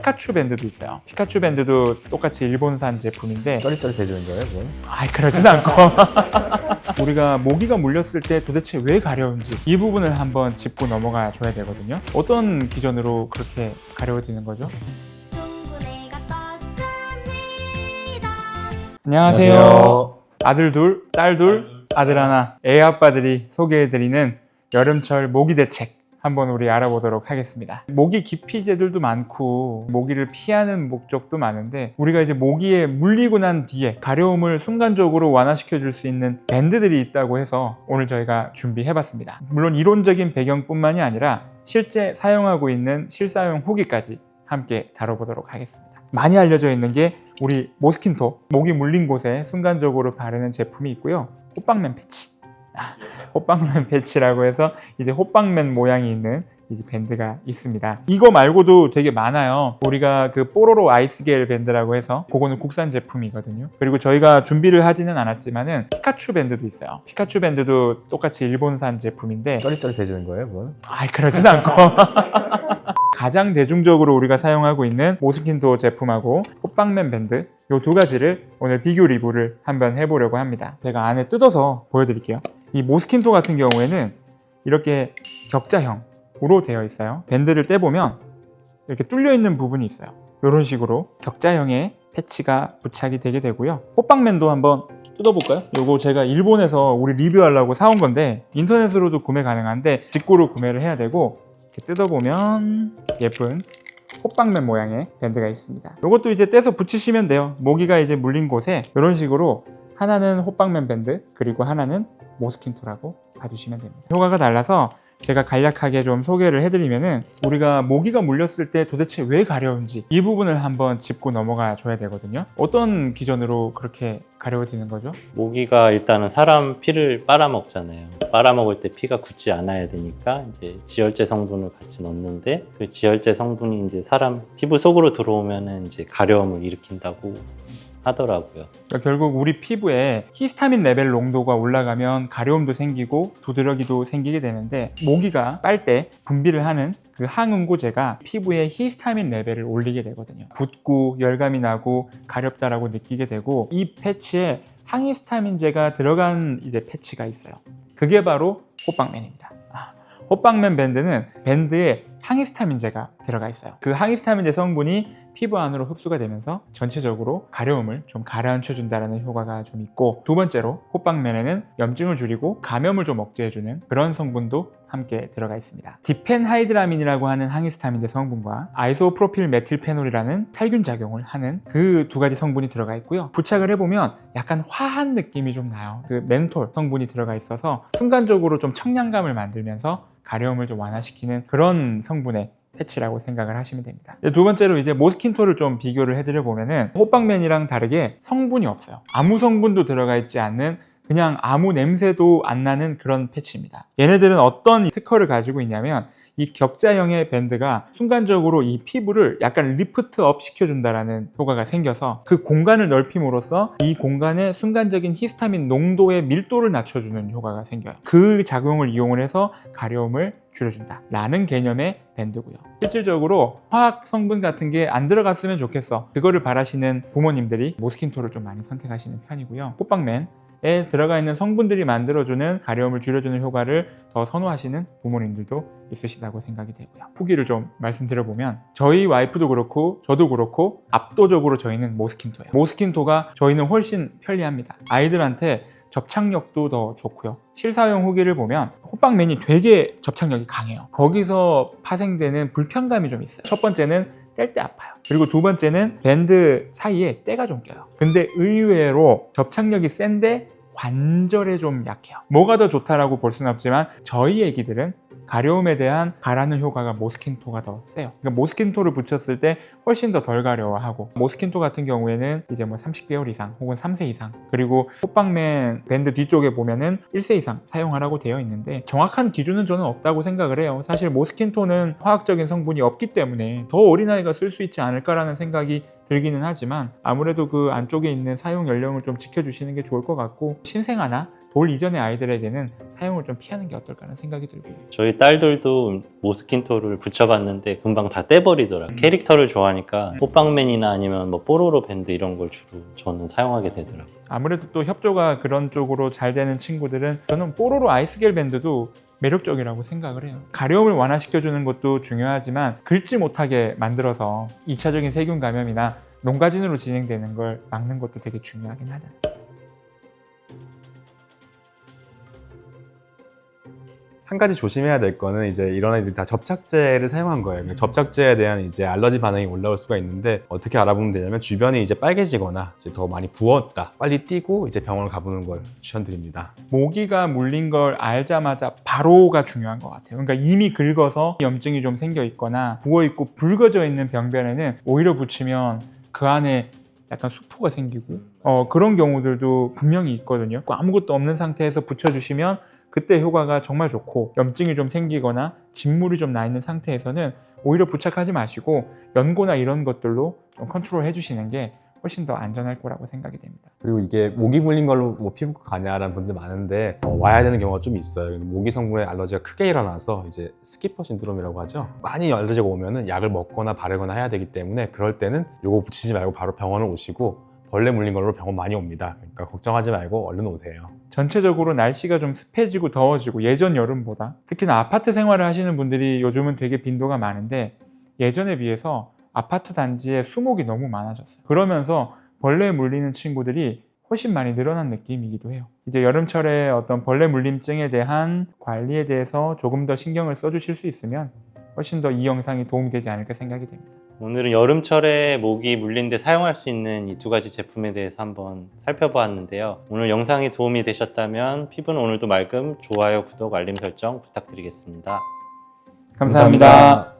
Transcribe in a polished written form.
피카츄 밴드도 있어요. 피카츄 밴드도 똑같이 일본산 제품인데 쩌릿쩌릿해지는 거예요, 그건? 그러진 않고 우리가 모기가 물렸을 때 도대체 왜 가려운지 이 부분을 한번 짚고 넘어가 줘야 되거든요. 어떤 기준으로 그렇게 가려워지는 거죠? 둥근애가 떴습니다. 안녕하세요. 아들 둘, 딸 둘, 아들 하나, 애 아빠들이 소개해드리는 여름철 모기 대책 한번 우리 알아보도록 하겠습니다. 모기 기피제들도 많고 모기를 피하는 목적도 많은데 우리가 이제 모기에 물리고 난 뒤에 가려움을 순간적으로 완화시켜 줄 수 있는 밴드들이 있다고 해서 오늘 저희가 준비해 봤습니다. 물론 이론적인 배경뿐만이 아니라 실제 사용하고 있는 실사용 후기까지 함께 다뤄보도록 하겠습니다. 많이 알려져 있는 게 우리 모스킨토, 모기 물린 곳에 순간적으로 바르는 제품이 있고요. 호빵맨 패치. 호빵맨 패치라고 해서 이제 호빵맨 모양이 있는 이제 밴드가 있습니다. 이거 말고도 되게 많아요. 우리가 그 뽀로로 아이스겔 밴드라고 해서 그거는 국산 제품이거든요. 그리고 저희가 준비를 하지는 않았지만은 피카츄 밴드도 있어요. 피카츄 밴드도 똑같이 일본산 제품인데 쩌릿쩌릿해지는 거예요, 그건? 그러진 않고 가장 대중적으로 우리가 사용하고 있는 모스킨토 제품하고 호빵맨 밴드 이 두 가지를 오늘 비교 리뷰를 한번 해보려고 합니다. 제가 안에 뜯어서 보여드릴게요. 이 모스킨토 같은 경우에는 이렇게 격자형으로 되어 있어요. 밴드를 떼보면 이렇게 뚫려 있는 부분이 있어요. 이런 식으로 격자형의 패치가 부착이 되게 되고요. 호빵맨도 한번 뜯어볼까요? 이거 제가 일본에서 우리 리뷰하려고 사온 건데 인터넷으로도 구매 가능한데 직구로 구매를 해야 되고 이렇게 뜯어보면 예쁜 호빵맨 모양의 밴드가 있습니다. 이것도 이제 떼서 붙이시면 돼요. 모기가 이제 물린 곳에 이런 식으로 하나는 호빵맨 밴드 그리고 하나는 모스킨토라고 봐주시면 됩니다. 효과가 달라서 제가 간략하게 좀 소개를 해드리면은 우리가 모기가 물렸을 때 도대체 왜 가려운지 이 부분을 한번 짚고 넘어가 줘야 되거든요. 어떤 기준으로 그렇게 가려워지는 거죠? 모기가 일단은 사람 피를 빨아먹잖아요. 빨아먹을 때 피가 굳지 않아야 되니까 이제 지혈제 성분을 같이 넣는데 그 지혈제 성분이 이제 사람 피부 속으로 들어오면은 이제 가려움을 일으킨다고 하더라고요. 그러니까 결국 우리 피부에 히스타민 레벨 농도가 올라가면 가려움도 생기고 두드러기도 생기게 되는데 모기가 빨 때 분비를 하는 그 항응고제가 피부의 히스타민 레벨을 올리게 되거든요. 붓고 열감이 나고 가렵다라고 느끼게 되고 이 패치에 항히스타민제가 들어간 이제 패치가 있어요. 그게 바로 호빵맨입니다. 호빵맨 밴드는 밴드에 항히스타민제가 들어가 있어요. 그 항히스타민제 성분이 피부 안으로 흡수가 되면서 전체적으로 가려움을 좀 가라앉혀 준다는 효과가 좀 있고, 두 번째로 호빵맨에는 염증을 줄이고 감염을 좀 억제해주는 그런 성분도 함께 들어가 있습니다. 디펜하이드라민이라고 하는 항히스타민제 성분과 아이소프로필 메틸페놀이라는 살균 작용을 하는 그 두 가지 성분이 들어가 있고요. 부착을 해보면 약간 화한 느낌이 좀 나요. 그 멘톨 성분이 들어가 있어서 순간적으로 좀 청량감을 만들면서 가려움을 좀 완화시키는 그런 성분의 패치라고 생각을 하시면 됩니다. 두 번째로 이제 모스킨토를 좀 비교를 해드려 보면은 호빵맨이랑 다르게 성분이 없어요. 아무 성분도 들어가 있지 않는 그냥 아무 냄새도 안 나는 그런 패치입니다. 얘네들은 어떤 특허를 가지고 있냐면 이 격자형의 밴드가 순간적으로 이 피부를 약간 리프트업 시켜준다라는 효과가 생겨서 그 공간을 넓힘으로써 이 공간의 순간적인 히스타민 농도의 밀도를 낮춰주는 효과가 생겨요. 그 작용을 이용을 해서 가려움을 줄여준다 라는 개념의 밴드고요. 실질적으로 화학 성분 같은 게 안 들어갔으면 좋겠어, 그거를 바라시는 부모님들이 모스킨토를 좀 많이 선택하시는 편이고요. 호빵맨에 들어가 있는 성분들이 만들어주는 가려움을 줄여주는 효과를 더 선호하시는 부모님들도 있으시다고 생각이 되고요. 후기를 좀 말씀드려보면 저희 와이프도 그렇고 저도 그렇고 압도적으로 저희는 모스킨토예요. 모스킨토가 저희는 훨씬 편리합니다. 아이들한테 접착력도 더 좋고요. 실사용 후기를 보면 호빵맨이 되게 접착력이 강해요. 거기서 파생되는 불편감이 좀 있어요. 첫 번째는 뗄 때 아파요. 그리고 두 번째는 밴드 사이에 때가 좀 껴요. 근데 의외로 접착력이 센데 관절에 좀 약해요. 뭐가 더 좋다라고 볼 수는 없지만 저희 애기들은 가려움에 대한 가라는 효과가 모스킨토가 더 세요. 그러니까 모스킨토를 붙였을 때 훨씬 더 덜 가려워하고, 모스킨토 같은 경우에는 이제 뭐 30개월 이상 혹은 3세 이상, 그리고 호빵맨 밴드 뒤쪽에 보면은 1세 이상 사용하라고 되어 있는데 정확한 기준은 저는 없다고 생각을 해요. 사실 모스킨토는 화학적인 성분이 없기 때문에 더 어린아이가 쓸 수 있지 않을까라는 생각이 들기는 하지만 아무래도 그 안쪽에 있는 사용 연령을 좀 지켜주시는 게 좋을 것 같고, 신생아나 돌 이전의 아이들에게는 사용을 좀 피하는 게 어떨까라는 생각이 들고요. 저희 딸들도 모스킨토를 붙여봤는데 금방 다 떼버리더라고요. 캐릭터를 좋아하니까 호빵맨이나 아니면 뭐 뽀로로 밴드 이런 걸 주로 저는 사용하게 되더라고요. 아무래도 또 협조가 그런 쪽으로 잘 되는 친구들은 저는 뽀로로 아이스겔 밴드도 매력적이라고 생각을 해요. 가려움을 완화시켜주는 것도 중요하지만 긁지 못하게 만들어서 2차적인 세균 감염이나 농가진으로 진행되는 걸 막는 것도 되게 중요하긴 하다. 한 가지 조심해야 될 거는 이제 이런 애들이 다 접착제를 사용한 거예요. 그러니까 접착제에 대한 이제 알러지 반응이 올라올 수가 있는데 어떻게 알아보면 되냐면 주변이 이제 빨개지거나 이제 더 많이 부었다. 빨리 뛰고 이제 병원을 가보는 걸 추천드립니다. 모기가 물린 걸 알자마자 바로가 중요한 것 같아요. 그러니까 이미 긁어서 염증이 좀 생겨 있거나 부어 있고 붉어져 있는 병변에는 오히려 붙이면 그 안에 약간 수포가 생기고 그런 경우들도 분명히 있거든요. 아무것도 없는 상태에서 붙여주시면 그때 효과가 정말 좋고, 염증이 좀 생기거나 진물이 좀 나 있는 상태에서는 오히려 부착하지 마시고 연고나 이런 것들로 좀 컨트롤 해주시는 게 훨씬 더 안전할 거라고 생각이 됩니다. 그리고 이게 모기 물린 걸로 뭐 피부과 가냐라는 분들 많은데 와야 되는 경우가 좀 있어요. 모기 성분에 알러지가 크게 일어나서 이제 스키퍼 신드롬이라고 하죠. 많이 알러지가 오면은 약을 먹거나 바르거나 해야 되기 때문에 그럴 때는 요거 붙이지 말고 바로 병원을 오시고, 벌레 물린 걸로 병원 많이 옵니다. 그러니까 걱정하지 말고 얼른 오세요. 전체적으로 날씨가 좀 습해지고 더워지고 예전 여름보다, 특히나 아파트 생활을 하시는 분들이 요즘은 되게 빈도가 많은데 예전에 비해서 아파트 단지에 수목이 너무 많아졌어요. 그러면서 벌레에 물리는 친구들이 훨씬 많이 늘어난 느낌이기도 해요. 이제 여름철에 어떤 벌레 물림증에 대한 관리에 대해서 조금 더 신경을 써주실 수 있으면 훨씬 더 이 영상이 도움이 되지 않을까 생각이 됩니다. 오늘은 여름철에 모기 물린 데 사용할 수 있는 이 두 가지 제품에 대해서 한번 살펴보았는데요. 오늘 영상이 도움이 되셨다면 피부는 오늘도 맑음, 좋아요, 구독, 알림 설정 부탁드리겠습니다. 감사합니다.